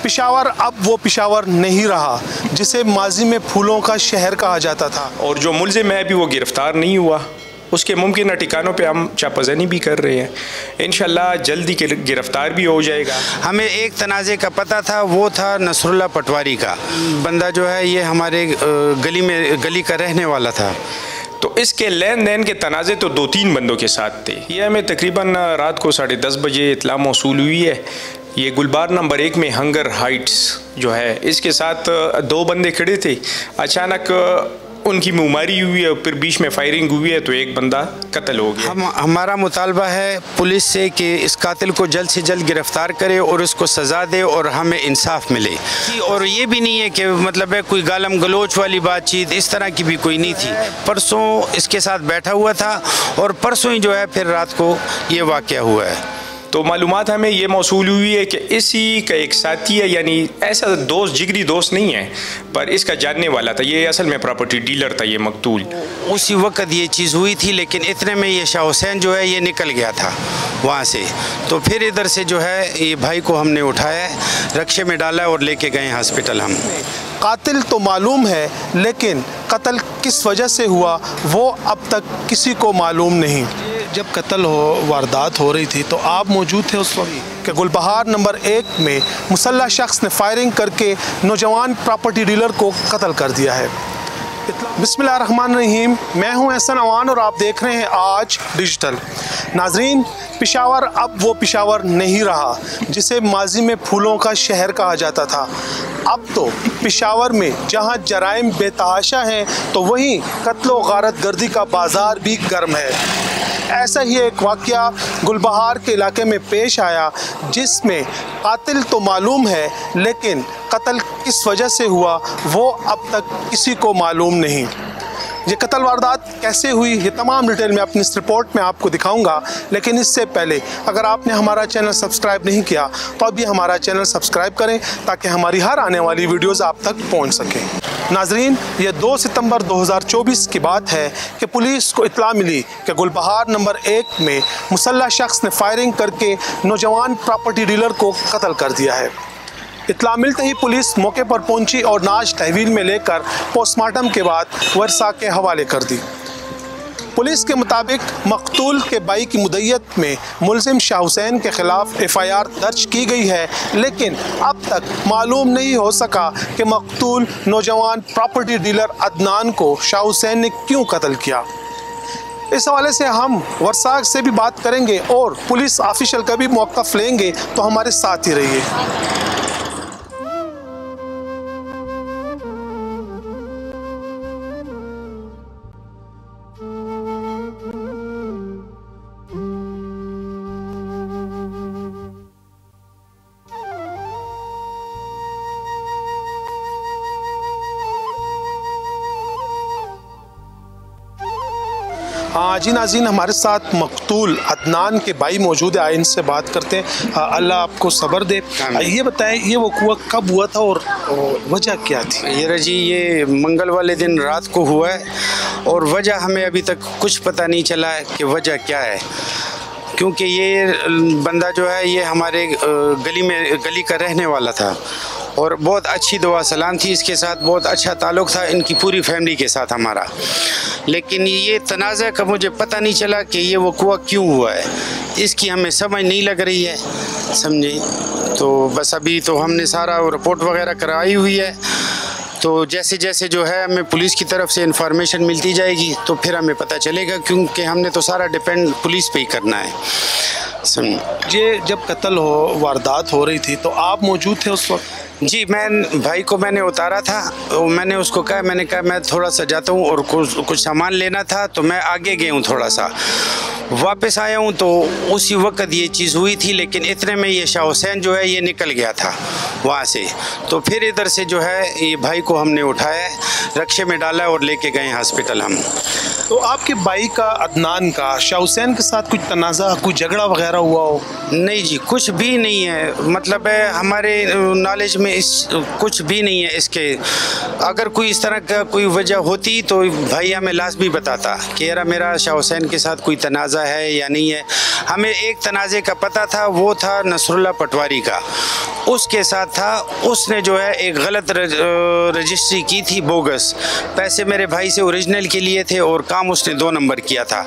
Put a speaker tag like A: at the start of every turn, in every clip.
A: पेशावर अब वो पेशावर नहीं रहा जिसे माजी में फूलों का शहर कहा जाता था।
B: और जो मुलजिम है अभी वो गिरफ़्तार नहीं हुआ, उसके मुमकिन ठिकानों पे हम चापाजनी भी कर रहे हैं। इंशाल्लाह जल्दी गिरफ़्तार भी हो जाएगा।
C: हमें एक तनाज़े का पता था, वो था नसरुल्लाह पटवारी का बंदा जो है ये हमारे गली का रहने वाला था।
B: तो इसके लेन देन के तनाज़े तो 2-3 बंदों के साथ थे। ये हमें तकरीबन रात को 10:30 बजे इत्ला मौसूल हुई है। ये गुलबार नंबर 1 में हंगर हाइट्स जो है इसके साथ 2 बंदे खड़े थे। अचानक उनकी मुमारी हुई है, फिर बीच में फायरिंग हुई है तो एक बंदा कत्ल हो गया।
C: हमारा मुतालबा है पुलिस से कि इस कातिल को जल्द से जल्द गिरफ्तार करे और उसको सज़ा दे और हमें इंसाफ मिले। और ये भी नहीं है कि मतलब है कोई गालम गलोच वाली बातचीत इस तरह की भी कोई नहीं थी। परसों इसके साथ बैठा हुआ था और परसों ही जो है फिर रात को ये वाक़या हुआ है।
B: तो मालूमात हमें ये मौसूल हुई है कि इसी का एक साथी है, यानी ऐसा दोस्त, जिगरी दोस्त नहीं है पर इसका जानने वाला था। ये असल में प्रॉपर्टी डीलर था ये मकतूल।
C: उसी वक्त ये चीज़ हुई थी, लेकिन इतने में ये शाह हुसैन जो है ये निकल गया था वहाँ से। तो फिर इधर से जो है ये भाई को हमने उठाया, रक्शे में डाला और लेके गए हॉस्पिटल। हम
A: कातिल तो मालूम है लेकिन कत्ल किस वजह से हुआ वो अब तक किसी को मालूम नहीं। जब कत्ल वारदात हो रही थी तो आप मौजूद थे उस वक्त कि गुलबहार नंबर 1 में मुसल्लह शख्स ने फायरिंग करके नौजवान प्रॉपर्टी डीलर को कत्ल कर दिया है। बिस्मिल्लाहिर्रहमानिर्रहीम, मैं हूं एहसन अवान और आप देख रहे हैं आज डिजिटल। नाजरीन, पेशावर अब वो पेशावर नहीं रहा जिसे माजी में फूलों का शहर कहा जाता था। अब तो पेशावर में जहां जराइम बेतहाशा हैं तो वहीं कत्ल व गारत गर्दी का बाजार भी गर्म है। ऐसा ही एक वाक़या गुलबहार के इलाके में पेश आया जिसमें कातिल तो मालूम है लेकिन कत्ल किस वजह से हुआ वो अब तक किसी को मालूम नहीं। ये कत्ल वारदात कैसे हुई ये तमाम डिटेल मैं अपनी इस रिपोर्ट में आपको दिखाऊंगा, लेकिन इससे पहले अगर आपने हमारा चैनल सब्सक्राइब नहीं किया तो अभी हमारा चैनल सब्सक्राइब करें ताकि हमारी हर आने वाली वीडियोज़ आप तक पहुँच सकें। नाजरीन, ये 2 सितंबर 2024 की बात है कि पुलिस को इत्तला मिली कि गुलबहार नंबर 1 में मुसल्लह शख्स ने फायरिंग करके नौजवान प्रॉपर्टी डीलर को कत्ल कर दिया है। इत्तला मिलते ही पुलिस मौके पर पहुंची और नाश तहवील में लेकर पोस्टमार्टम के बाद वर्षा के हवाले कर दी। पुलिस के मुताबिक मकतूल के भाई की मुद्दत में मुलजिम शाह हुसैन के ख़िलाफ़ FIR दर्ज की गई है, लेकिन अब तक मालूम नहीं हो सका कि मकतूल नौजवान प्रॉपर्टी डीलर अदनान को शाह हुसैन ने क्यों कत्ल किया। इस हवाले से हम वर्षा से भी बात करेंगे और पुलिस ऑफिशियल का भी मौक़िफ़ लेंगे, तो हमारे साथ ही रहिए। हाँ जी नाज़रीन, हमारे साथ मकतूल अदनान के भाई मौजूद है, आए इनसे बात करते हैं। अल्लाह आपको सब्र दे। ये बताएं ये वक़ूआ कब हुआ था और वजह क्या थी?
C: ये जी ये मंगल वाले दिन रात को हुआ है और वजह हमें अभी तक कुछ पता नहीं चला है कि वजह क्या है, क्योंकि ये बंदा जो है ये हमारे गली का रहने वाला था और बहुत अच्छी दुआ सलाम थी इसके साथ, बहुत अच्छा ताल्लुक़ था इनकी पूरी फैमिली के साथ हमारा। लेकिन ये तनाज़ा का मुझे पता नहीं चला कि ये वक़ूआ क्यों हुआ है, इसकी हमें समझ नहीं लग रही है, समझे। तो बस अभी तो हमने सारा रिपोर्ट वगैरह कराई हुई है, तो जैसे जैसे जो है हमें पुलिस की तरफ से इंफॉर्मेशन मिलती जाएगी तो फिर हमें पता चलेगा, क्योंकि हमने तो सारा डिपेंड पुलिस पे ही करना है।
A: ये जब कत्ल वारदात हो रही थी तो आप मौजूद थे उस वक्त?
C: जी, भाई को मैंने उतारा था, तो मैंने उसको कहा, मैं थोड़ा सा जाता हूँ और कुछ सामान लेना था, तो मैं आगे गया हूँ, थोड़ा सा वापस आया हूँ तो उसी वक्त ये चीज़ हुई थी। लेकिन इतने में ये शाह हुसैन जो है ये निकल गया था वहाँ से। तो फिर इधर से जो है ये भाई को हमने उठाया, रक्शे में डाला और लेके गए हॉस्पिटल हम।
A: तो आपके भाई का अदनान का शाह हुसैन के साथ कुछ तनाज़ा, कुछ झगड़ा वगैरह हुआ हो?
C: नहीं जी, कुछ भी नहीं है। मतलब है हमारे नॉलेज में इस कुछ भी नहीं है इसके। अगर कोई इस तरह का कोई वजह होती तो भाई हमें लाजमी बताता कि यार मेरा शाह हुसैन के साथ कोई तनाज़ा है या नहीं है। हमें एक तनाज़े का पता था, वो था नसरुल्लाह पटवारी का, उसके साथ था। उसने जो है एक गलत रजिस्ट्री की थी, बोगस पैसे मेरे भाई से ओरिजिनल के लिए थे और काम उसने 2 नंबर किया था।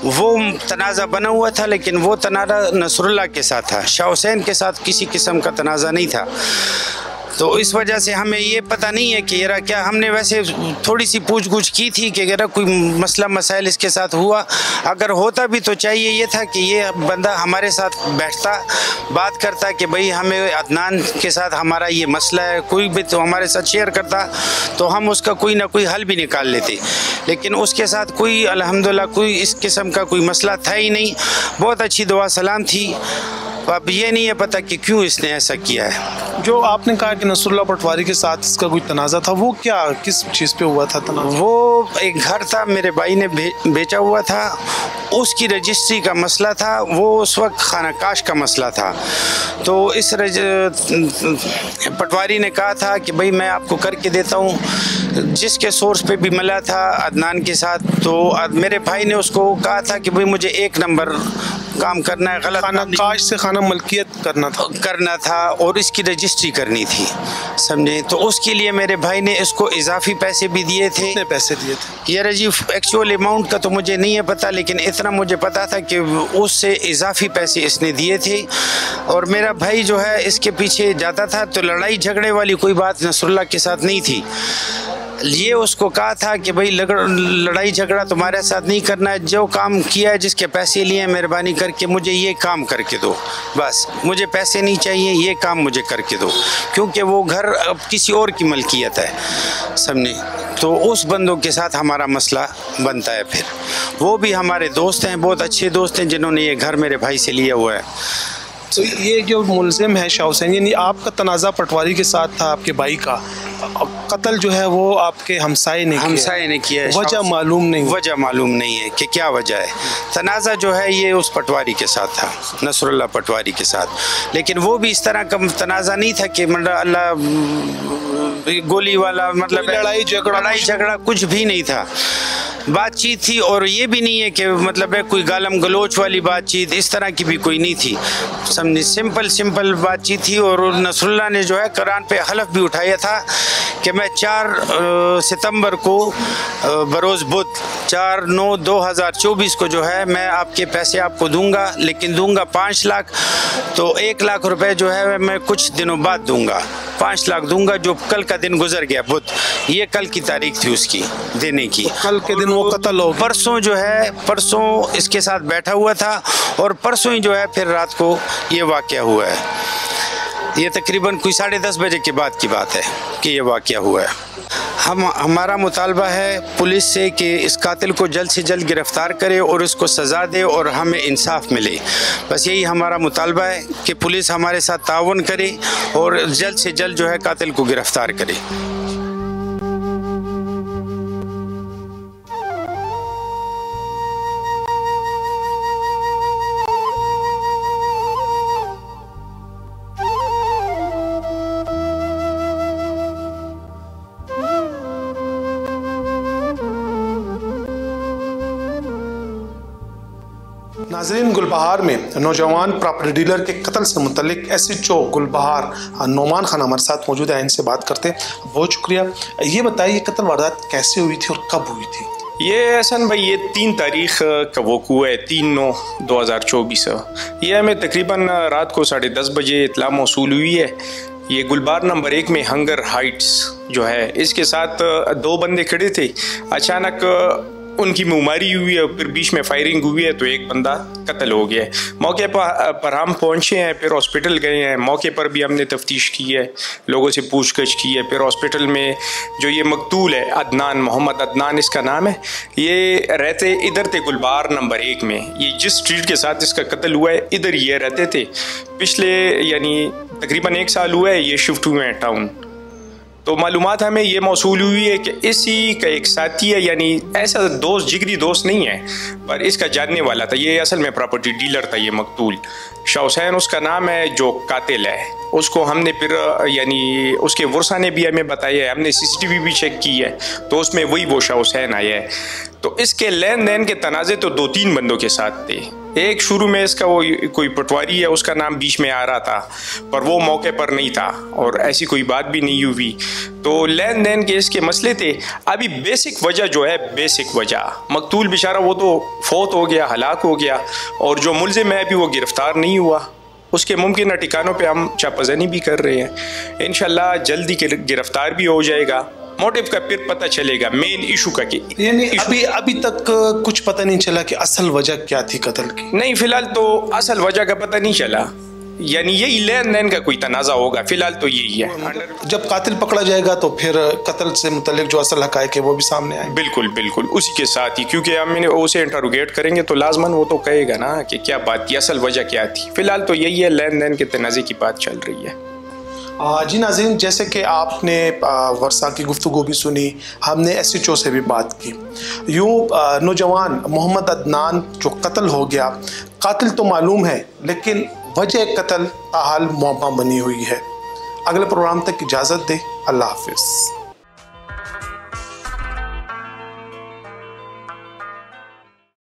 C: वो तनाज़ा बना हुआ था, लेकिन वो तनाज़ा नसरुल्लाह के साथ था, शाह हुसैन के साथ किसी किस्म का तनाज़ा नहीं था। तो इस वजह से हमें ये पता नहीं है कि यार क्या, हमने वैसे थोड़ी सी पूछ गुछ की थी कि यार कोई मसला मसाइल इसके साथ हुआ। अगर होता भी तो चाहिए ये था कि ये बंदा हमारे साथ बैठता, बात करता कि भाई हमें अदनान के साथ हमारा ये मसला है, कोई भी तो हमारे साथ शेयर करता तो हम उसका कोई ना कोई हल भी निकाल लेते। लेकिन उसके साथ कोई अल्हम्दुलिल्लाह कोई इस किस्म का कोई मसला था ही नहीं। बहुत अच्छी दुआ सलाम थी। अब ये नहीं है पता कि क्यों इसने ऐसा किया है।
A: जो आपने कहा कि नसरुल्लाह पटवारी के साथ इसका कोई तनाज़ा था, वो क्या, किस चीज़ पे हुआ था तनाज़ा?
C: वो एक घर था, मेरे भाई ने बेचा हुआ था, उसकी रजिस्ट्री का मसला था। वो उस वक्त खानाकाश का मसला था। तो इस पटवारी ने कहा था कि भाई मैं आपको करके देता हूँ, जिसके सोर्स पे भी मिला था अदनान के साथ। तो मेरे भाई ने उसको कहा था कि भाई मुझे 1 नंबर काम करना है, गलत
A: खानाकाश से खाना मलकियत करना था
C: और इसकी रजिस्ट्री करनी थी, समझे। तो उसके लिए मेरे भाई ने इसको इजाफी पैसे भी दिए थे।
A: कितने पैसे दिए थे?
C: यार जी एक्चुअल अमाउंट का तो मुझे नहीं है पता, लेकिन इतना मुझे पता था कि उससे इजाफी पैसे इसने दिए थे। और मेरा भाई जो है इसके पीछे जाता था, तो लड़ाई झगड़े वाली कोई बात नसरुल्लाह के साथ नहीं थी। ये उसको कहा था कि भाई लड़ाई झगड़ा तुम्हारे साथ नहीं करना है, जो काम किया है, जिसके पैसे लिए हैं, मेहरबानी करके मुझे ये काम करके दो, बस मुझे पैसे नहीं चाहिए, ये काम मुझे करके दो। क्योंकि वो घर अब किसी और की मलकियत है, समझे। तो उस बंदों के साथ हमारा मसला बनता है। फिर वो भी हमारे दोस्त हैं, बहुत अच्छे दोस्त हैं, जिन्होंने ये घर मेरे भाई से लिया हुआ है।
A: तो ये जो मुलजिम है शाह हुसैन, यानी आपका तनाज़ा पटवारी के साथ था, आपके भाई का कत्ल जो है वो आपके हमसाये ने किया है। वजह मालूम नहीं है कि क्या वजह है। तनाज़ा जो है ये उस पटवारी के साथ था, नसरुल्लाह पटवारी के साथ। लेकिन वो भी इस तरह का तनाज़ा नहीं था कि मतलब अल्लाह गोली वाला, मतलब लड़ाई झगड़ा कुछ भी नहीं था। बातचीत थी, और ये भी नहीं है कि मतलब है कोई गालम गलोच वाली बातचीत, इस तरह की भी कोई नहीं थी, समझे। सिंपल बातचीत थी। और नसरुल्लाह ने जो है कुरान पे हलफ भी उठाया था कि मैं 4 सितंबर को बरोज़ बुध 4/9/2024 को जो है मैं आपके पैसे आपको दूंगा, लेकिन दूंगा 5 लाख। तो 1 लाख रुपए जो है मैं कुछ दिनों बाद दूंगा, 5 लाख दूंगा। जो कल का दिन गुजर गया बुध, ये कल की तारीख थी उसकी देने की। कल के दिन वो कत्ल हो,
C: परसों जो है, परसों इसके साथ बैठा हुआ था, और परसों ही जो है फिर रात को ये वाक़या हुआ है। ये तकरीबन कोई 10:30 बजे के बाद की बात है कि ये वाक़या हुआ है। हमारा मुतालबा है पुलिस से कि इस कातिल को जल्द से जल्द गिरफ़्तार करे और उसको सज़ा दे और हमें इंसाफ मिले। बस यही हमारा मुतालबा है कि पुलिस हमारे साथ ताउन करे और जल्द से जल्द जो है कातिल को गिरफ़्तार करे।
A: नाज़रीन, गुलबहार में नौजवान प्रॉपर्टी डीलर के कत्ल से मुतल्लिक SHO गुलबहार नोमान खान हमारे साथ मौजूद है, इनसे बात करते हैं। बहुत शुक्रिया। ये बताइए कत्ल वारदात कैसे हुई थी और कब हुई थी?
B: ये हसन भाई, ये 3 तारीख का वक़ूआ है, 3/9/2024। ये हमें तकरीबन रात को 10:30 बजे इत्ला मौसूल हुई है। ये गुलबार नंबर 1 में हंगर हाइट्स जो है, इसके साथ 2 बंदे खड़े थे। अचानक उनकी मुमारी हुई है, फिर बीच में फायरिंग हुई है, तो एक बंदा कत्ल हो गया है। मौके पर हम पहुंचे हैं, फिर हॉस्पिटल गए हैं। मौके पर भी हमने तफ्तीश की है, लोगों से पूछगछ की है। फिर हॉस्पिटल में जो ये मकतूल है, अदनान, मोहम्मद अदनान इसका नाम है, ये रहते इधर थे गुलबार नंबर 1 में। ये जिस स्ट्रीट के साथ इसका कत्ल हुआ है, इधर ये रहते थे। पिछले यानी तकरीबन 1 साल हुआ है ये शिफ्ट हुए हैं टाउन। तो मालूमात हमें ये मौसूल हुई है कि इसी का एक साथी है, यानी ऐसा दोस्त, जिगरी दोस्त नहीं है पर इसका जानने वाला था। ये असल में प्रॉपर्टी डीलर था ये मकतूल। शाह हुसैन उसका नाम है जो कातिल है। उसको हमने फिर यानी उसके वर्सा ने भी हमें बताया है, हमने CCTV भी चेक की है तो उसमें वही वो शाह हुसैन आया है। तो इसके लेन देन के तनाज़े तो 2-3 बंदों के साथ थे। एक शुरू में इसका वो कोई पटवारी है, उसका नाम बीच में आ रहा था पर वो मौके पर नहीं था और ऐसी कोई बात भी नहीं हुई। तो लेन देन के इसके मसले थे। अभी बेसिक वजह जो है, बेसिक वजह मकतूल बेचारा वो तो फौत हो गया, हलाक हो गया और जो मुलजिम है अभी वो गिरफ्तार नहीं हुआ। उसके मुमकिन ठिकानों पे हम चापजनी भी कर रहे हैं। इंशाल्लाह जल्दी गिरफ्तार भी हो जाएगा। मोटिव का फिर पता चलेगा, मेन इशू का कि
A: यानी अभी तक कुछ पता नहीं चला कि असल वजह क्या थी कत्ल की।
B: नहीं, फिलहाल तो असल वजह का पता नहीं चला, यानी यही लेन देन का कोई तनाज़ा होगा। फिलहाल तो यही है।
A: जब कातिल पकड़ा जाएगा तो फिर कत्ल से मुतल्लिक जो असल हक़ाइक़ है वो भी सामने आए।
B: बिल्कुल बिल्कुल उसी के साथ ही, क्योंकि हम उसे इंटरोगेट करेंगे तो लाजमन वो तो कहेगा ना कि क्या बात थी, असल वजह क्या थी। फिलहाल तो यही है, लेन देन के तनाज़े की बात चल रही है।
A: जी नाज़रीन, जैसे कि आपने वर्सा की गुफ्तगू भी सुनी, हमने SHO से भी बात की। यूँ नौजवान मोहम्मद अदनान जो कत्ल हो गया, कातिल तो मालूम है लेकिन वजह कत्ल ताहाल मुअम्मा बनी हुई है। अगले प्रोग्राम तक इजाज़त दे। अल्लाह हाफ़िज़।